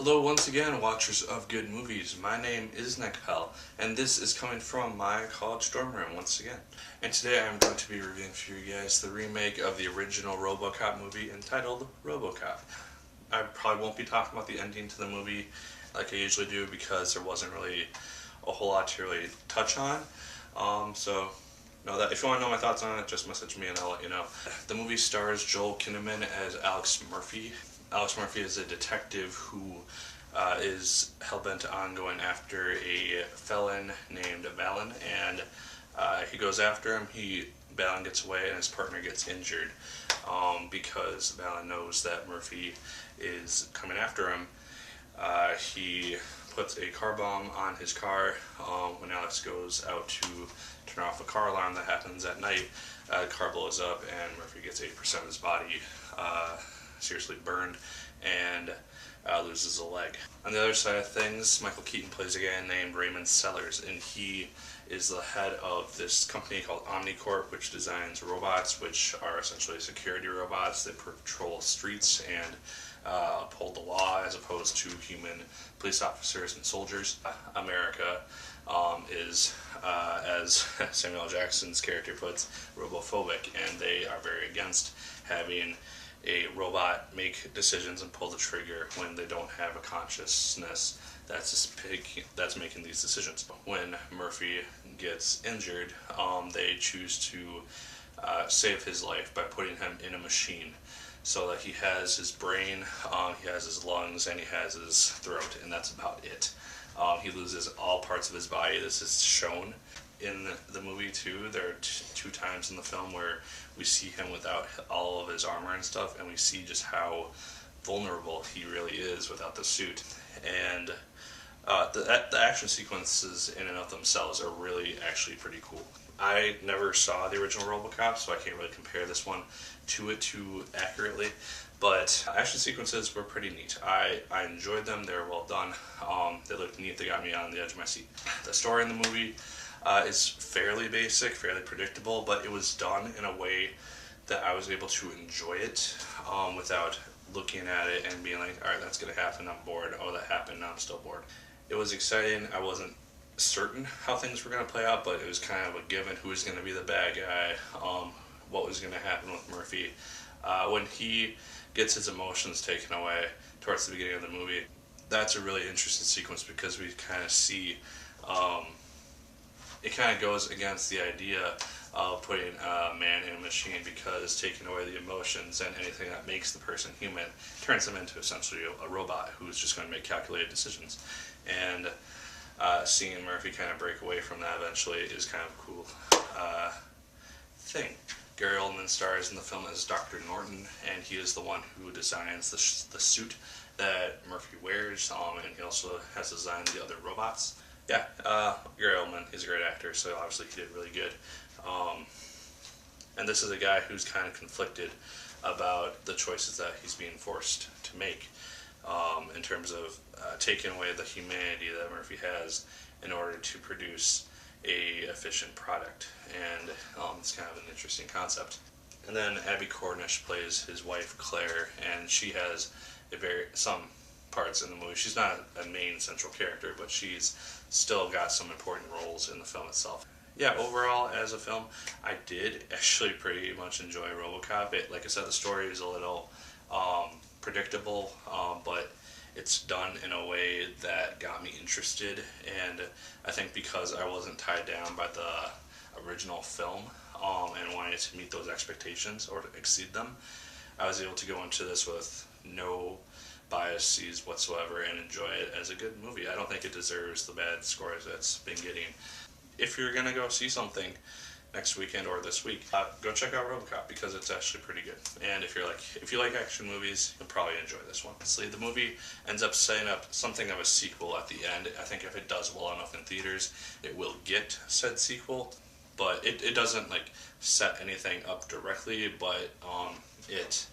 Hello once again, watchers of good movies. My name is Pell, and this is coming from my college dorm room once again. And today I'm going to be reviewing for you guys the remake of the original RoboCop movie entitled RoboCop. I probably won't be talking about the ending to the movie like I usually do because there wasn't really a whole lot to really touch on. So know that if you want to know my thoughts on it, just message me and I'll let you know. The movie stars Joel Kinnaman as Alex Murphy. Alex Murphy is a detective who is hell-bent on going after a felon named Valen, and he goes after him. Valen gets away and his partner gets injured because Valen knows that Murphy is coming after him. He puts a car bomb on his car when Alex goes out to turn off a car alarm that happens at night. The car blows up and Murphy gets 80% of his body seriously burned and loses a leg. On the other side of things, Michael Keaton plays a guy named Raymond Sellers, and he is the head of this company called Omnicorp, which designs robots, which are essentially security robots that patrol streets and uphold the law as opposed to human police officers and soldiers. America is, as Samuel L. Jackson's character puts, robophobic, and they are very against having a robot make decisions and pull the trigger when they don't have a consciousness that's making these decisions. When Murphy gets injured, they choose to save his life by putting him in a machine so that he has his brain, he has his lungs, and he has his throat, and that's about it. He loses all parts of his body. This is shown in the movie too. There are two times in the film where we see him without all of his armor and stuff, and we see just how vulnerable he really is without the suit. And the action sequences in and of themselves are really actually pretty cool. I never saw the original RoboCop, so I can't really compare this one to it too accurately, but action sequences were pretty neat. I enjoyed them. They were well done. They looked neat. They got me on the edge of my seat. The story in the movie is fairly basic, fairly predictable, but it was done in a way that I was able to enjoy it without looking at it and being like, alright, that's going to happen, I'm bored. Oh, that happened, now I'm still bored. It was exciting. I wasn't certain how things were going to play out, but it was kind of a given who was going to be the bad guy, what was going to happen with Murphy. When he gets his emotions taken away towards the beginning of the movie, that's a really interesting sequence because we kind of see it kind of goes against the idea of putting a man in a machine, because taking away the emotions and anything that makes the person human turns them into essentially a robot who's just going to make calculated decisions. And seeing Murphy kind of break away from that eventually is kind of a cool thing. Gary Oldman stars in the film as Dr. Norton, and he is the one who designs the suit that Murphy wears, and he also has designed the other robots. Yeah, Gary Oldman, he's a great actor, so obviously he did really good. And this is a guy who's kind of conflicted about the choices that he's being forced to make in terms of taking away the humanity that Murphy has in order to produce a efficient product. And it's kind of an interesting concept. And then Abby Cornish plays his wife Claire, and she has some parts in the movie. She's not a main central character, but she's still got some important roles in the film itself. Yeah, overall, as a film, I did actually pretty much enjoy RoboCop. Like I said, the story is a little predictable, but it's done in a way that got me interested, and I think because I wasn't tied down by the original film and wanted to meet those expectations or to exceed them, I was able to go into this with no biases whatsoever and enjoy it as a good movie. I don't think it deserves the bad scores it's been getting. If you're going to go see something next weekend or this week, go check out RoboCop because it's actually pretty good. And if you like action movies, you'll probably enjoy this one. Honestly, the movie ends up setting up something of a sequel at the end. I think if it does well enough in theaters, it will get said sequel, but it doesn't like set anything up directly, but it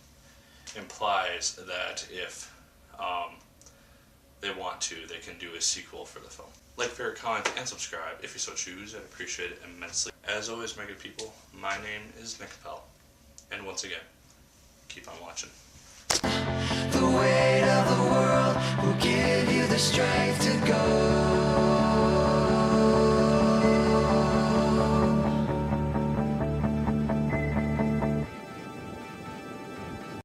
implies that if they want to, they can do a sequel for the film. Like, favorite, comment, and subscribe if you so choose. I'd appreciate it immensely. As always, my good people, my name is Pell. And once again, keep on watching. The weight of the world will give strength to